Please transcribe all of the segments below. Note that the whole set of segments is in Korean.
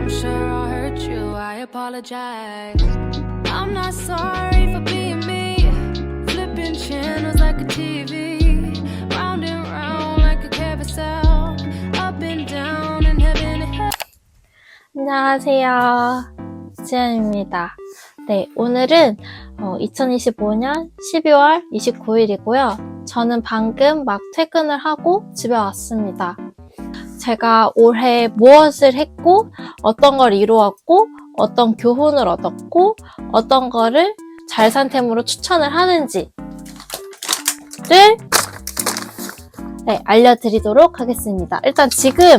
I'm sure I hurt you, I apologize. I'm not sorry for being me. Flipping channels like a TV. Round and round like a carousel. Up and down and heaven and hell. 안녕하세요. 지연입니다. 네, 오늘은 2025년 12월 29일이고요. 저는 방금 막 퇴근을 하고 집에 왔습니다. 제가 올해 무엇을 했고, 어떤 걸 이루었고, 어떤 교훈을 얻었고, 어떤 거를 잘산템으로 추천을 하는지를 알려드리도록 하겠습니다. 일단 지금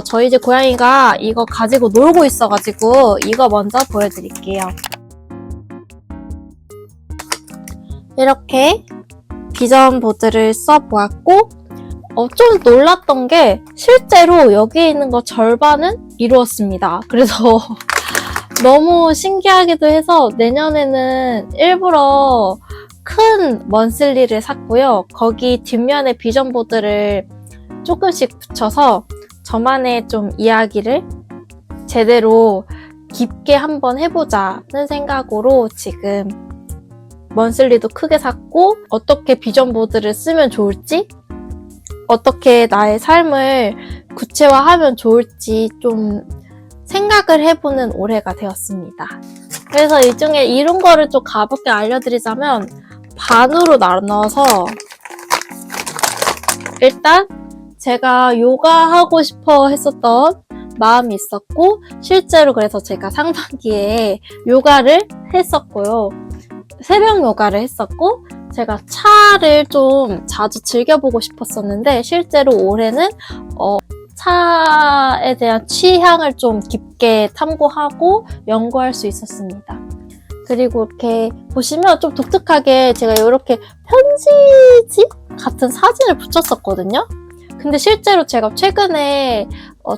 저희 집 고양이가 이거 가지고 놀고 있어가지고 이거 먼저 보여드릴게요. 이렇게 비전 보드를 써보았고 좀 놀랐던 게 실제로 여기에 있는 거 절반은 이루었습니다. 그래서 너무 신기하기도 해서 내년에는 일부러 큰 먼슬리를 샀고요. 거기 뒷면에 비전 보드를 조금씩 붙여서 저만의 좀 이야기를 제대로 깊게 한번 해보자는 생각으로 지금 먼슬리도 크게 샀고 어떻게 비전 보드를 쓰면 좋을지 어떻게 나의 삶을 구체화하면 좋을지 좀 생각을 해보는 올해가 되었습니다. 그래서 이 중에 이런 거를 좀 가볍게 알려드리자면 반으로 나눠서 일단 제가 요가하고 싶어 했었던 마음이 있었고 실제로 그래서 제가 상반기에 요가를 했었고요. 새벽 요가를 했었고 제가 차를 좀 자주 즐겨보고 싶었었는데 실제로 올해는 차에 대한 취향을 좀 깊게 탐구하고 연구할 수 있었습니다. 그리고 이렇게 보시면 좀 독특하게 제가 이렇게 편지지 같은 사진을 붙였었거든요. 근데 실제로 제가 최근에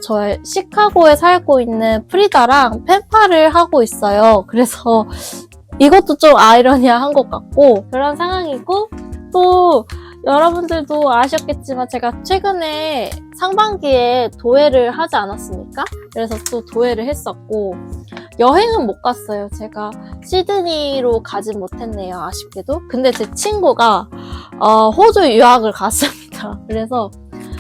저 시카고에 살고 있는 프리다랑 펜팔을 하고 있어요. 그래서 이것도 좀 아이러니한 것 같고 그런 상황이고 또 여러분들도 아셨겠지만 제가 최근에 상반기에 도예를 하지 않았습니까? 그래서 또 도예를 했었고 여행은 못 갔어요. 제가 시드니로 가진 못했네요. 아쉽게도. 근데 제 친구가 호주 유학을 갔습니다. 그래서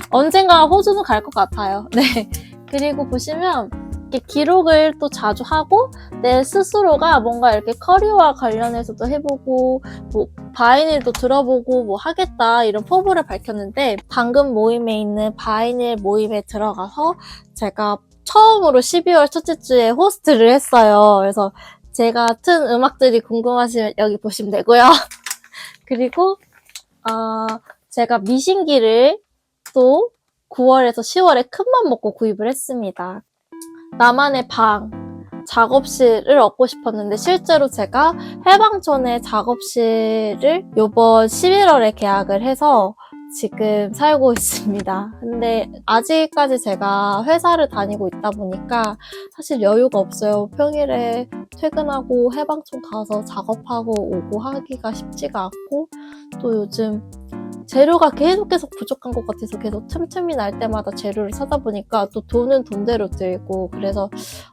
언젠가 호주는 갈 것 같아요. 네. 그리고 보시면 이렇게 기록을 또 자주 하고 내 스스로가 뭔가 이렇게 커리어와 관련해서도 해보고 뭐 바이닐도 들어보고 뭐 하겠다 이런 포부를 밝혔는데 방금 모임에 있는 바이닐 모임에 들어가서 제가 처음으로 12월 첫째 주에 호스트를 했어요. 그래서 제가 튼 음악들이 궁금하시면 여기 보시면 되고요. 그리고 제가 미신기를 또 9월에서 10월에 큰맘 먹고 구입을 했습니다. 나만의 방, 작업실을 얻고 싶었는데 실제로 제가 해방 전에 작업실을 이번 11월에 계약을 해서 지금 살고 있습니다. 근데 아직까지 제가 회사를 다니고 있다 보니까 사실 여유가 없어요. 평일에 퇴근하고 해방촌 가서 작업하고 오고 하기가 쉽지가 않고 또 요즘 재료가 계속 부족한 것 같아서 계속 틈틈이 날 때마다 재료를 사다 보니까 또 돈은 돈대로 들고 그래서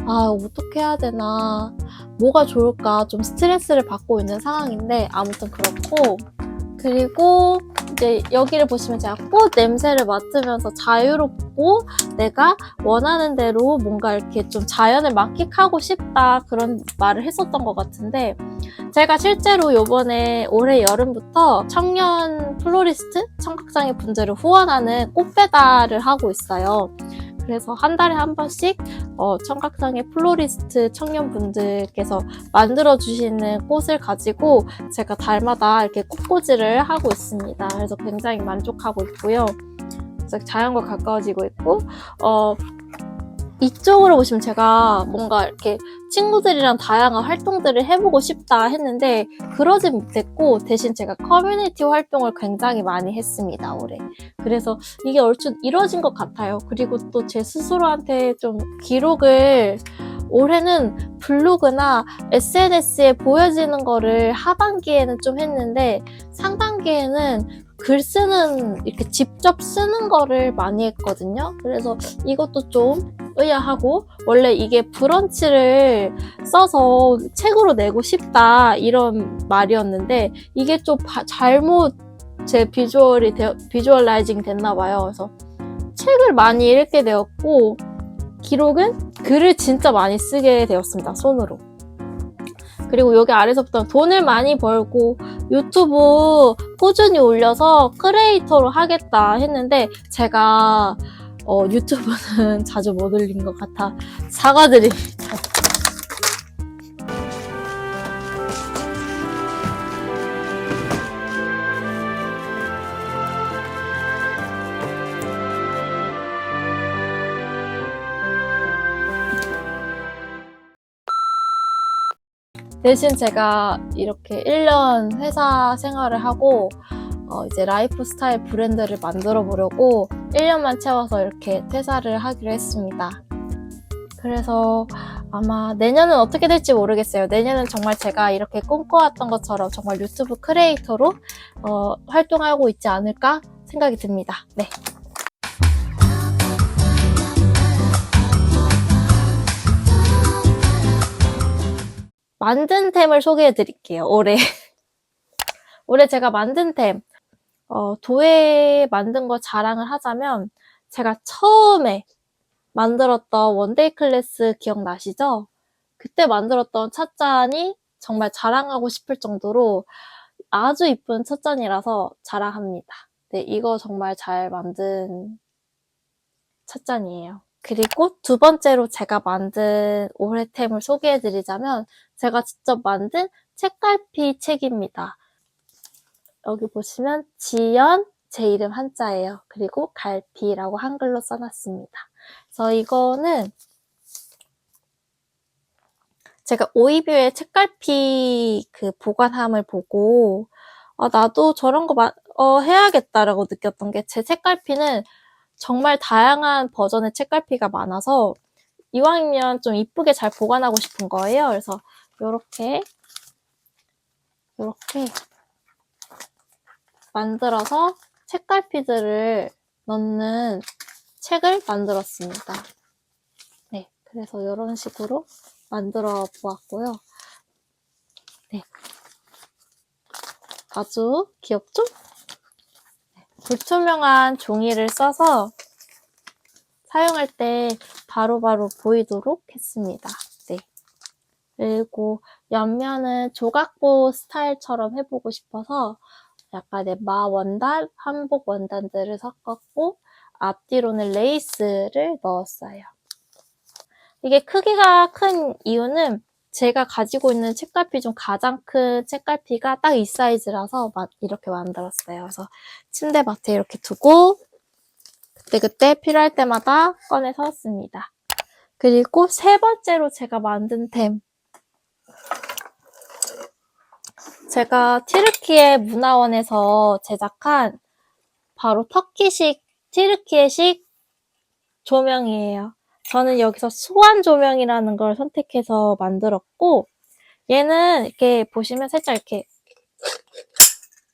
어떻게 해야 되나 뭐가 좋을까 좀 스트레스를 받고 있는 상황인데 아무튼 그렇고 그리고 이제 여기를 보시면 제가 꽃 냄새를 맡으면서 자유롭고 내가 원하는 대로 뭔가 이렇게 좀 자연을 만끽하고 싶다 그런 말을 했었던 것 같은데 제가 실제로 요번에 올해 여름부터 청년 플로리스트 청각장애 분들을 후원하는 꽃 배달을 하고 있어요. 그래서 한 달에 한 번씩 청각장애 플로리스트 청년분들께서 만들어주시는 꽃을 가지고 제가 달마다 이렇게 꽃꽂이를 하고 있습니다. 그래서 굉장히 만족하고 있고요. 그래서 자연과 가까워지고 있고 이쪽으로 보시면 제가 뭔가 이렇게 친구들이랑 다양한 활동들을 해보고 싶다 했는데 그러지 못했고 대신 제가 커뮤니티 활동을 굉장히 많이 했습니다, 올해. 그래서 이게 얼추 이루어진 것 같아요. 그리고 또 제 스스로한테 좀 기록을 올해는 블로그나 SNS에 보여지는 거를 하반기에는 좀 했는데 상반기에는 글 쓰는 이렇게 직접 쓰는 거를 많이 했거든요. 그래서 이것도 좀 의아하고 원래 이게 브런치를 써서 책으로 내고 싶다 이런 말이었는데 이게 좀 잘못 제 비주얼라이징 됐나 봐요. 그래서 책을 많이 읽게 되었고 기록은 글을 진짜 많이 쓰게 되었습니다. 손으로. 그리고 여기 아래서부터 돈을 많이 벌고 유튜브 꾸준히 올려서 크리에이터로 하겠다 했는데 제가 유튜브는 자주 못 올린 것 같아 사과드립니다. 대신 제가 이렇게 1년 회사 생활을 하고 이제 라이프 스타일 브랜드를 만들어 보려고 1년만 채워서 이렇게 퇴사를 하기로 했습니다. 그래서 아마 내년은 어떻게 될지 모르겠어요. 내년은 정말 제가 이렇게 꿈꿔왔던 것처럼 정말 유튜브 크리에이터로 활동하고 있지 않을까 생각이 듭니다. 네. 만든 템을 소개해 드릴게요. 올해 제가 만든 템 도예 만든 거 자랑을 하자면 제가 처음에 만들었던 원데이 클래스 기억나시죠? 그때 만들었던 찻잔이 정말 자랑하고 싶을 정도로 아주 이쁜 찻잔이라서 자랑합니다. 네, 이거 정말 잘 만든 찻잔이에요. 그리고 두 번째로 제가 만든 올해템을 소개해드리자면 제가 직접 만든 책갈피 책입니다. 여기 보시면 지연, 제 이름 한자예요. 그리고 갈피라고 한글로 써놨습니다. 그래서 이거는 제가 오이뷰의 책갈피 그 보관함을 보고 나도 저런 거 해야겠다라고 느꼈던 게 제 책갈피는 정말 다양한 버전의 책갈피가 많아서 이왕이면 좀 이쁘게 잘 보관하고 싶은 거예요. 그래서 이렇게 만들어서 책갈피들을 넣는 책을 만들었습니다. 네, 그래서 이런 식으로 만들어 보았고요. 네, 아주 귀엽죠? 네, 불투명한 종이를 써서 사용할 때 바로바로 보이도록 했습니다. 네. 그리고 옆면은 조각보 스타일처럼 해보고 싶어서 약간의 마원단, 한복 원단들을 섞었고 앞뒤로는 레이스를 넣었어요. 이게 크기가 큰 이유는 제가 가지고 있는 책갈피 중 가장 큰 책갈피가 딱 이 사이즈라서 이렇게 만들었어요. 그래서 침대맡에 이렇게 두고 그때 필요할 때마다 꺼내서 씁니다. 그리고 세 번째로 제가 만든 템. 제가 튀르키예 문화원에서 제작한 바로 터키식 튀르키예식 조명이에요. 저는 여기서 수완 조명이라는 걸 선택해서 만들었고 얘는 이렇게 보시면 살짝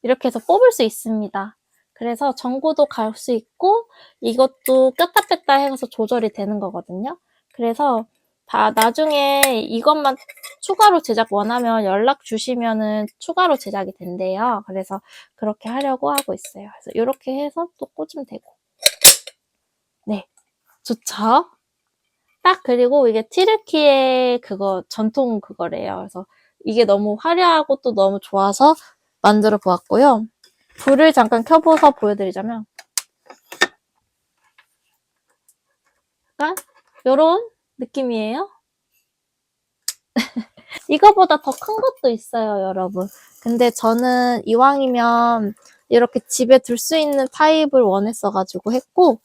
이렇게 해서 뽑을 수 있습니다. 그래서 전구도 갈 수 있고 이것도 꼈다 뺐다 해서 조절이 되는 거거든요. 그래서 나중에 이것만 추가로 제작 원하면 연락 주시면은 추가로 제작이 된대요. 그래서 그렇게 하려고 하고 있어요. 그래서 이렇게 해서 또 꽂으면 되고. 네. 좋죠? 딱 그리고 이게 튀르키예 전통 그거래요. 그래서 이게 너무 화려하고 또 너무 좋아서 만들어 보았고요. 불을 잠깐 켜봐서 보여드리자면 약간 요런 느낌이에요. 이거보다 더 큰 것도 있어요, 여러분. 근데 저는 이왕이면 이렇게 집에 둘 수 있는 타입을 원했어가지고 했고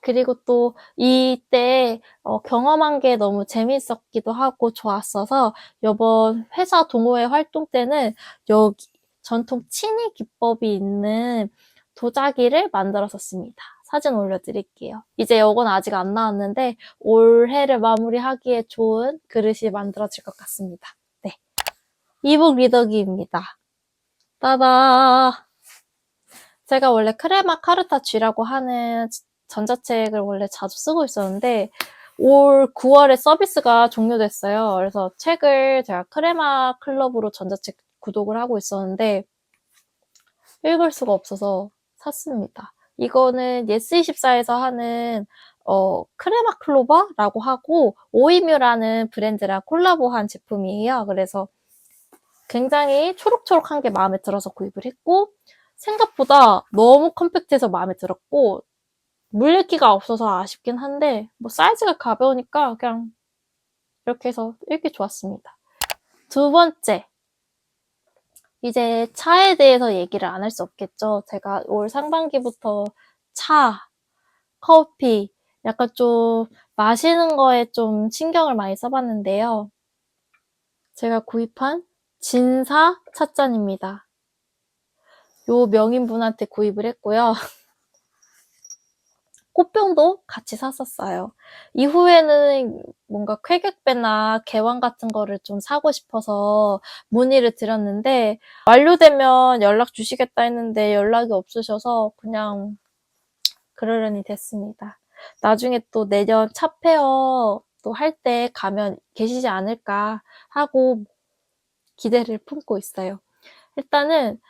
그리고 또 이때 경험한 게 너무 재밌었기도 하고 좋았어서 이번 회사 동호회 활동 때는 여기 전통 친위 기법이 있는 도자기를 만들었었습니다. 사진 올려드릴게요. 이제 이건 아직 안 나왔는데 올해를 마무리하기에 좋은 그릇이 만들어질 것 같습니다. 네, 이북 리더기입니다. 따다! 제가 원래 크레마 카르타 G라고 하는 전자책을 원래 자주 쓰고 있었는데 올 9월에 서비스가 종료됐어요. 그래서 책을 제가 크레마 클럽으로 전자책 구독을 하고 있었는데 읽을 수가 없어서 샀습니다. 이거는 예스24에서 하는 크레마 클로바라고 하고 오이뮤라는 브랜드랑 콜라보한 제품이에요. 그래서 굉장히 초록초록한 게 마음에 들어서 구입을 했고 생각보다 너무 컴팩트해서 마음에 들었고 물읽기가 없어서 아쉽긴 한데 뭐 사이즈가 가벼우니까 그냥 이렇게 해서 읽기 좋았습니다. 두 번째, 이제 차에 대해서 얘기를 안 할 수 없겠죠. 제가 올 상반기부터 차, 커피, 약간 좀 마시는 거에 좀 신경을 많이 써봤는데요. 제가 구입한 진사 찻잔입니다. 요 명인분한테 구입을 했고요. 꽃병도 같이 샀었어요. 이후에는 뭔가 쾌격배나 개왕 같은 거를 좀 사고 싶어서 문의를 드렸는데 완료되면 연락 주시겠다 했는데 연락이 없으셔서 그냥 그러려니 됐습니다. 나중에 또 내년 차 페어 또 할 때 가면 계시지 않을까 하고 기대를 품고 있어요. 일단은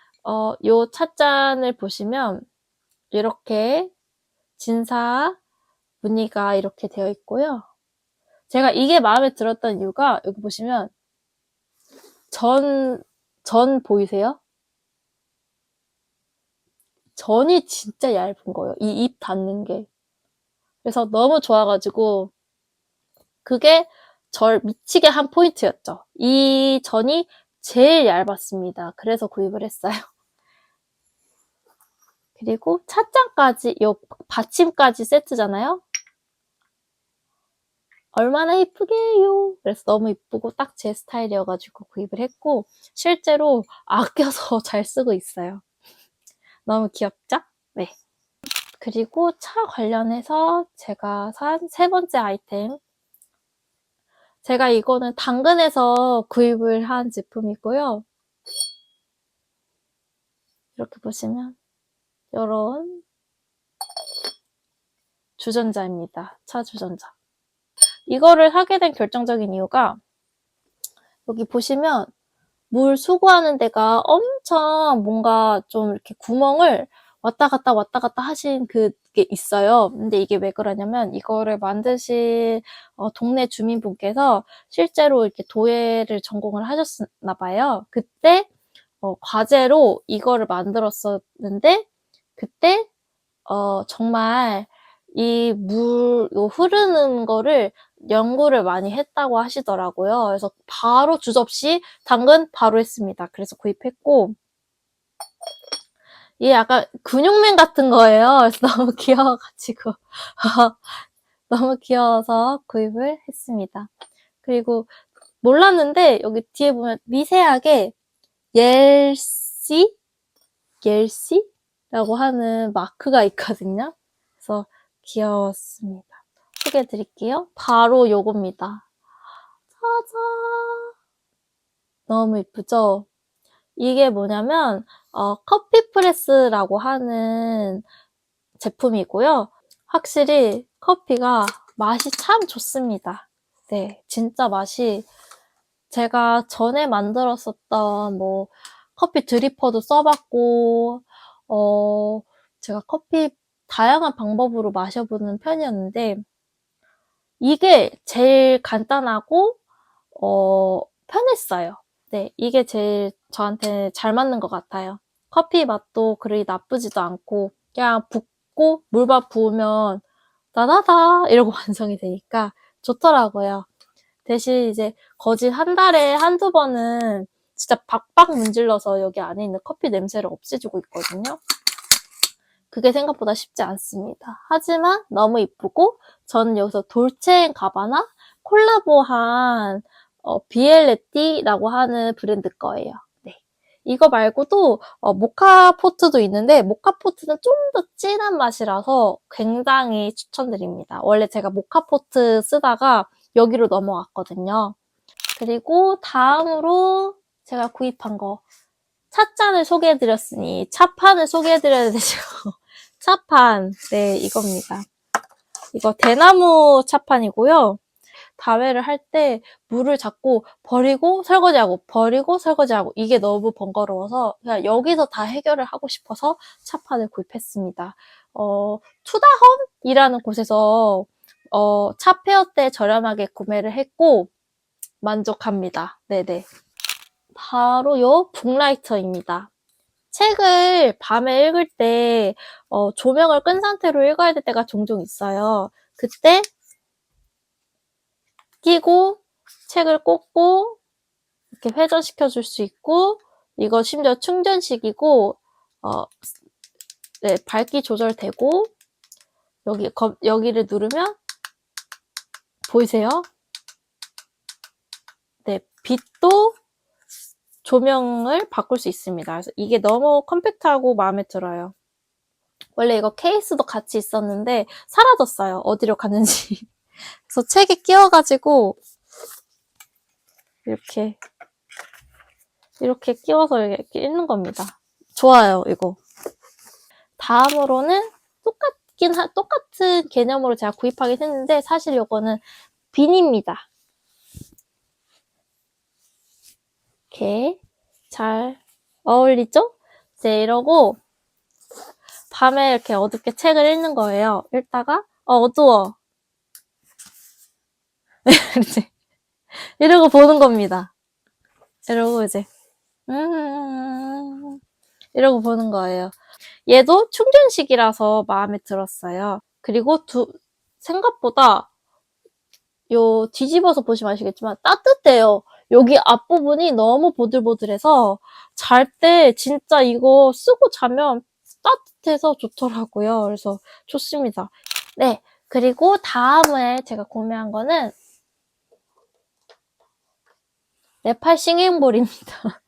요 찻잔을 보시면 이렇게 진사 무늬가 이렇게 되어 있고요. 제가 이게 마음에 들었던 이유가 여기 보시면 전 보이세요? 전이 진짜 얇은 거예요. 이 입 닿는 게. 그래서 너무 좋아가지고 그게 절 미치게 한 포인트였죠. 이 전이 제일 얇았습니다. 그래서 구입을 했어요. 그리고 찻잔까지, 요 받침까지 세트잖아요. 얼마나 이쁘게요. 그래서 너무 이쁘고 딱 제 스타일이어가지고 구입을 했고 실제로 아껴서 잘 쓰고 있어요. 너무 귀엽죠? 네. 그리고 차 관련해서 제가 산 세 번째 아이템. 제가 이거는 당근에서 구입을 한 제품이고요. 이렇게 보시면 이런 주전자입니다. 차 주전자. 이거를 하게 된 결정적인 이유가 여기 보시면 물 수거하는 데가 엄청 뭔가 좀 이렇게 구멍을 왔다 갔다 하신 그게 있어요. 근데 이게 왜 그러냐면 이거를 만드신 동네 주민분께서 실제로 이렇게 도예를 전공을 하셨나 봐요. 그때 과제로 이거를 만들었었는데 그때 정말 이 흐르는 거를 연구를 많이 했다고 하시더라고요. 그래서 바로 주접시 당근 바로 했습니다. 그래서 구입했고 이게 약간 근육맨 같은 거예요. 그래서 너무 귀여워가지고 너무 귀여워서 구입을 했습니다. 그리고 몰랐는데 여기 뒤에 보면 미세하게 옐시라고 하는 마크가 있거든요. 그래서 귀여웠습니다. 소개해드릴게요. 바로 요겁니다. 짜잔! 너무 이쁘죠? 이게 뭐냐면 커피 프레스라고 하는 제품이고요. 확실히 커피가 맛이 참 좋습니다. 네, 진짜 맛이 제가 전에 만들었었던 뭐 커피 드리퍼도 써봤고 제가 커피 다양한 방법으로 마셔보는 편이었는데 이게 제일 간단하고 편했어요. 네, 이게 제일 저한테 잘 맞는 것 같아요. 커피 맛도 그리 나쁘지도 않고 그냥 붓고 물밥 부으면 다다다 이러고 완성이 되니까 좋더라고요. 대신 이제 거진 한 달에 한두 번은 진짜 박박 문질러서 여기 안에 있는 커피 냄새를 없애주고 있거든요. 그게 생각보다 쉽지 않습니다. 하지만 너무 이쁘고 저는 여기서 돌체앤가바나 콜라보한 비엘레띠라고 하는 브랜드 거예요. 네. 이거 말고도 모카포트도 있는데 모카포트는 좀 더 진한 맛이라서 굉장히 추천드립니다. 원래 제가 모카포트 쓰다가 여기로 넘어왔거든요. 그리고 다음으로 제가 구입한 거 찻잔을 소개해드렸으니 차판을 소개해드려야 되죠. 차판, 네, 이겁니다. 이거 대나무 차판이고요. 다회를 할 때 물을 자꾸 버리고 설거지하고 버리고 설거지하고 이게 너무 번거로워서 그냥 여기서 다 해결을 하고 싶어서 차판을 구입했습니다. 투다홈이라는 곳에서 차 페어 때 저렴하게 구매를 했고 만족합니다. 네네. 바로 요 북라이터입니다. 책을 밤에 읽을 때 조명을 끈 상태로 읽어야 될 때가 종종 있어요. 그때 끼고 책을 꽂고 이렇게 회전시켜 줄 수 있고 이거 심지어 충전식이고 네, 밝기 조절되고 여기를 누르면 보이세요? 네, 빛도 조명을 바꿀 수 있습니다. 그래서 이게 너무 컴팩트하고 마음에 들어요. 원래 이거 케이스도 같이 있었는데 사라졌어요. 어디로 갔는지. 그래서 책에 끼워가지고 이렇게 끼워서 이렇게 읽는 겁니다. 좋아요, 이거. 다음으로는 똑같은 개념으로 제가 구입하긴 했는데 사실 이거는 비니입니다. 이렇게 잘 어울리죠? 이제 이러고 밤에 이렇게 어둡게 책을 읽는 거예요. 읽다가 어두워. 이러고 보는 겁니다. 이러고 이제 이러고 보는 거예요. 얘도 충전식이라서 마음에 들었어요. 그리고 생각보다 요 뒤집어서 보시면 아시겠지만 따뜻해요. 여기 앞부분이 너무 보들보들해서 잘 때 진짜 이거 쓰고 자면 따뜻해서 좋더라고요. 그래서 좋습니다. 네, 그리고 다음에 제가 구매한 거는 네팔 싱잉볼입니다.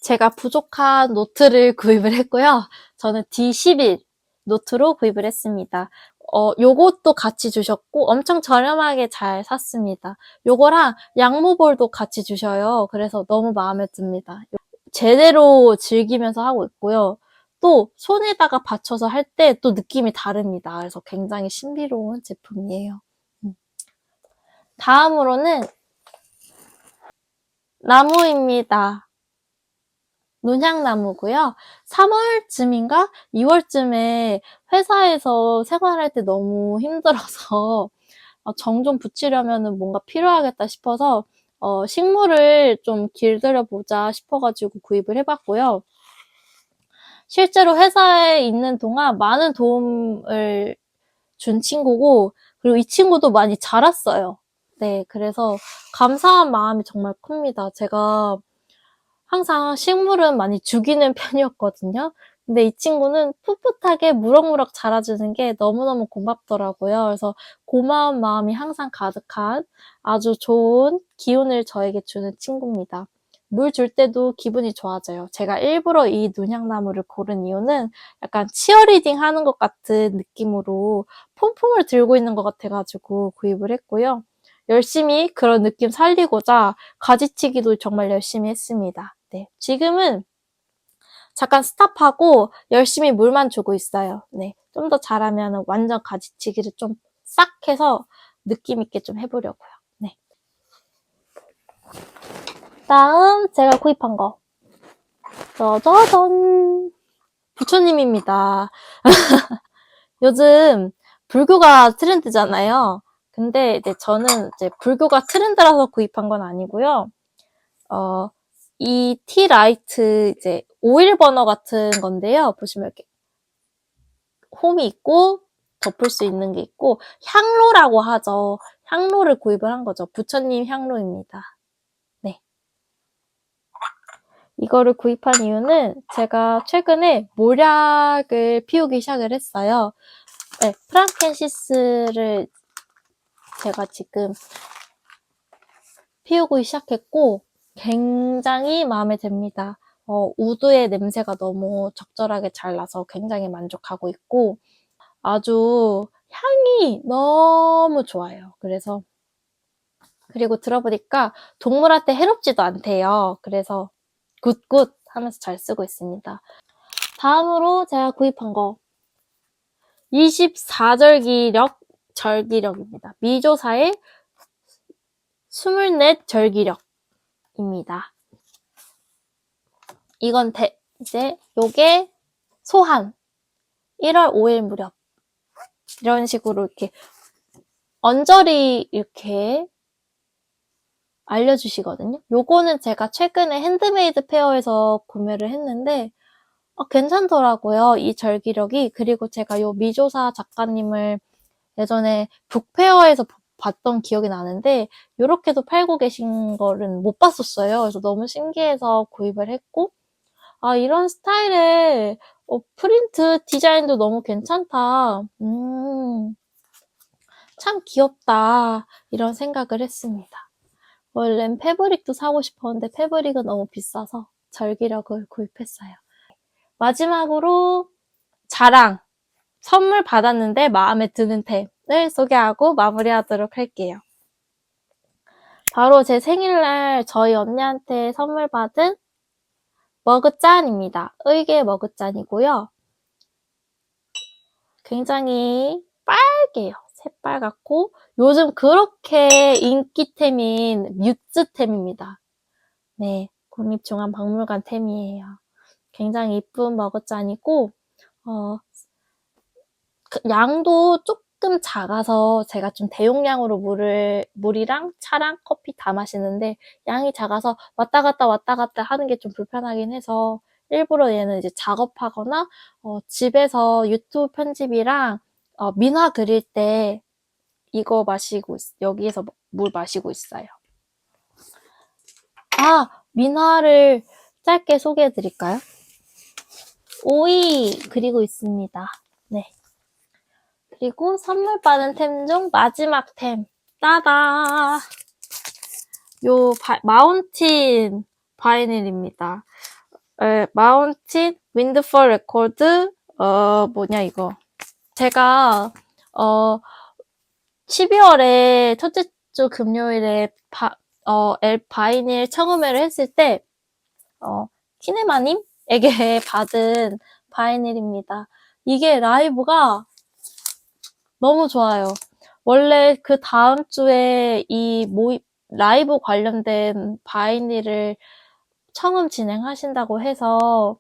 제가 부족한 노트를 구입을 했고요. 저는 D11 노트로 구입을 했습니다. 요것도 같이 주셨고 엄청 저렴하게 잘 샀습니다. 요거랑 양모볼도 같이 주셔요. 그래서 너무 마음에 듭니다. 제대로 즐기면서 하고 있고요. 또 손에다가 받쳐서 할 때 또 느낌이 다릅니다. 그래서 굉장히 신비로운 제품이에요. 다음으로는 나무입니다. 논향나무고요. 3월쯤인가 2월쯤에 회사에서 생활할 때 너무 힘들어서 정 좀 붙이려면 뭔가 필요하겠다 싶어서 식물을 좀 길들여보자 싶어가지고 구입을 해봤고요. 실제로 회사에 있는 동안 많은 도움을 준 친구고 그리고 이 친구도 많이 자랐어요. 네, 그래서 감사한 마음이 정말 큽니다. 제가 항상 식물은 많이 죽이는 편이었거든요. 근데 이 친구는 풋풋하게 무럭무럭 자라주는 게 너무너무 고맙더라고요. 그래서 고마운 마음이 항상 가득한 아주 좋은 기운을 저에게 주는 친구입니다. 물 줄 때도 기분이 좋아져요. 제가 일부러 이 눈향나무를 고른 이유는 약간 치어리딩 하는 것 같은 느낌으로 폼폼을 들고 있는 것 같아가지고 구입을 했고요. 열심히 그런 느낌 살리고자 가지치기도 정말 열심히 했습니다. 네, 지금은 잠깐 스탑하고 열심히 물만 주고 있어요. 네, 좀 더 잘하면 완전 가지치기를 좀 싹 해서 느낌 있게 좀 해보려고요. 네. 다음 제가 구입한 거. 짜자잔. 부처님입니다. 요즘 불교가 트렌드잖아요. 근데 이제 저는 이제 불교가 트렌드라서 구입한 건 아니고요. 이 티라이트 이제 오일 버너 같은 건데요. 보시면 이렇게 홈이 있고 덮을 수 있는 게 있고 향로라고 하죠. 향로를 구입을 한 거죠. 부처님 향로입니다. 네. 이거를 구입한 이유는 제가 최근에 모략을 피우기 시작을 했어요. 네, 프랑켄시스를 제가 지금 피우고 시작했고 굉장히 마음에 듭니다. 우드의 냄새가 너무 적절하게 잘 나서 굉장히 만족하고 있고 아주 향이 너무 좋아요. 그리고 들어보니까 동물한테 해롭지도 않대요. 그래서 굿굿 하면서 잘 쓰고 있습니다. 다음으로 제가 구입한 거 24절기력 절기력입니다. 미조사의 24절기력입니다. 이건 이제 요게 소한 1월 5일 무렵 이런 식으로 이렇게 언저리 이렇게 알려주시거든요. 요거는 제가 최근에 핸드메이드 페어에서 구매를 했는데 괜찮더라고요. 이 절기력이. 그리고 제가 요 미조사 작가님을 예전에 북페어에서 봤던 기억이 나는데 요렇게도 팔고 계신 거는 못 봤었어요. 그래서 너무 신기해서 구입을 했고 이런 스타일의 프린트 디자인도 너무 괜찮다. 참 귀엽다. 이런 생각을 했습니다. 원래는 패브릭도 사고 싶었는데 패브릭은 너무 비싸서 절기력을 구입했어요. 마지막으로 자랑! 선물 받았는데 마음에 드는 템을 소개하고 마무리하도록 할게요. 바로 제 생일날 저희 언니한테 선물 받은 머그잔입니다. 의계 머그잔이고요. 굉장히 빨개요. 새빨갛고 요즘 그렇게 인기템인 뮤즈템입니다. 네, 국립중앙박물관 템이에요. 굉장히 이쁜 머그잔이고 양도 조금 작아서 제가 좀 대용량으로 물이랑 차랑 커피 다 마시는데 양이 작아서 왔다 갔다 하는 게 좀 불편하긴 해서 일부러 얘는 이제 작업하거나 집에서 유튜브 편집이랑 민화 그릴 때 이거 마시고 여기에서 물 마시고 있어요. 민화를 짧게 소개해 드릴까요? 오이 그리고 있습니다. 네. 그리고 선물 받은 템 중 마지막 템. 따다! 요 마운틴 바이닐입니다. 마운틴 윈드펄 레코드 뭐냐 이거. 제가 12월에 첫째 주 금요일에 바이닐 청음회를 했을 때 키네마님에게 받은 바이닐입니다. 이게 라이브가 너무 좋아요. 원래 그 다음 주에 이 라이브 관련된 바이닐을 청음 진행하신다고 해서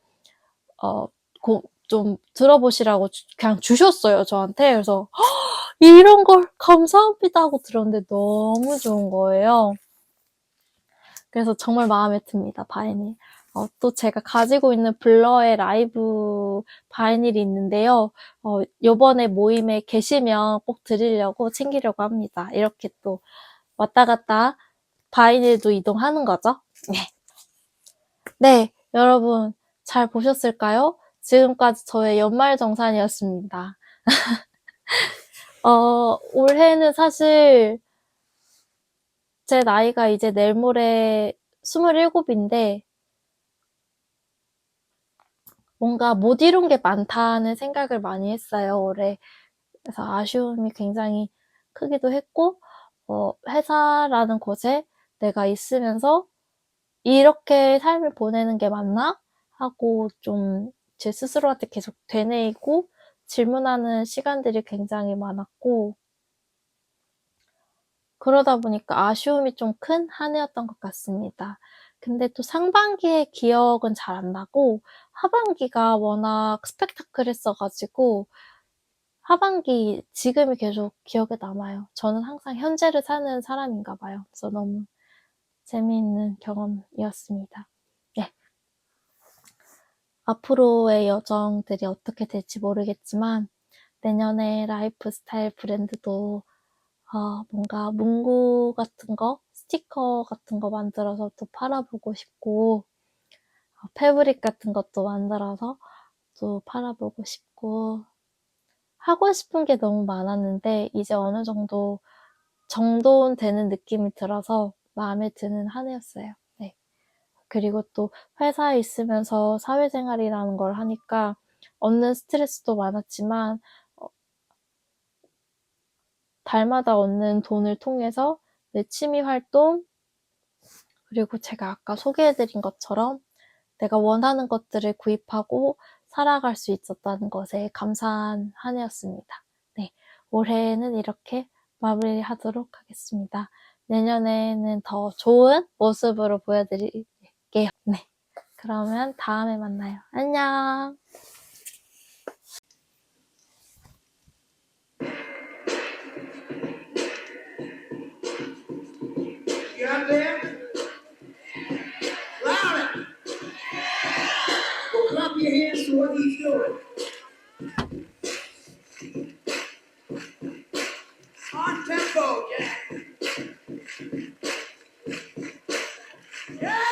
좀 들어보시라고 그냥 주셨어요, 저한테. 그래서 이런 걸 감사합니다 하고 들었는데 너무 좋은 거예요. 그래서 정말 마음에 듭니다, 바이닐. 또 제가 가지고 있는 블러의 라이브 바이닐이 있는데요. 요번에 모임에 계시면 꼭 드리려고 챙기려고 합니다. 이렇게 또 왔다 갔다 바이닐도 이동하는 거죠. 네. 네, 여러분 잘 보셨을까요? 지금까지 저의 연말정산이었습니다. 올해는 사실 제 나이가 이제 내일 모레 27인데 뭔가 못 이룬 게 많다는 생각을 많이 했어요, 올해. 그래서 아쉬움이 굉장히 크기도 했고, 회사라는 곳에 내가 있으면서 이렇게 삶을 보내는 게 맞나? 하고 좀 제 스스로한테 계속 되뇌이고 질문하는 시간들이 굉장히 많았고, 그러다 보니까 아쉬움이 좀 큰 한 해였던 것 같습니다. 근데 또 상반기의 기억은 잘 안 나고 하반기가 워낙 스펙타클했어가지고 하반기 지금이 계속 기억에 남아요. 저는 항상 현재를 사는 사람인가 봐요. 그래서 너무 재미있는 경험이었습니다. 네. 앞으로의 여정들이 어떻게 될지 모르겠지만 내년에 라이프 스타일 브랜드도 뭔가 문구 같은 거, 스티커 같은 거 만들어서 또 팔아보고 싶고, 패브릭 같은 것도 만들어서 또 팔아보고 싶고, 하고 싶은 게 너무 많았는데, 이제 어느 정도 정돈되는 느낌이 들어서 마음에 드는 한 해였어요. 네. 그리고 또 회사에 있으면서 사회생활이라는 걸 하니까 얻는 스트레스도 많았지만, 달마다 얻는 돈을 통해서 내 취미 활동, 그리고 제가 아까 소개해드린 것처럼 내가 원하는 것들을 구입하고 살아갈 수 있었다는 것에 감사한 한 해였습니다. 네, 올해는 이렇게 마무리하도록 하겠습니다. 내년에는 더 좋은 모습으로 보여드릴게요. 네, 그러면 다음에 만나요. 안녕! You out there? Louder! Well, clap your hands to what he's doing. On tempo, yeah. Yeah!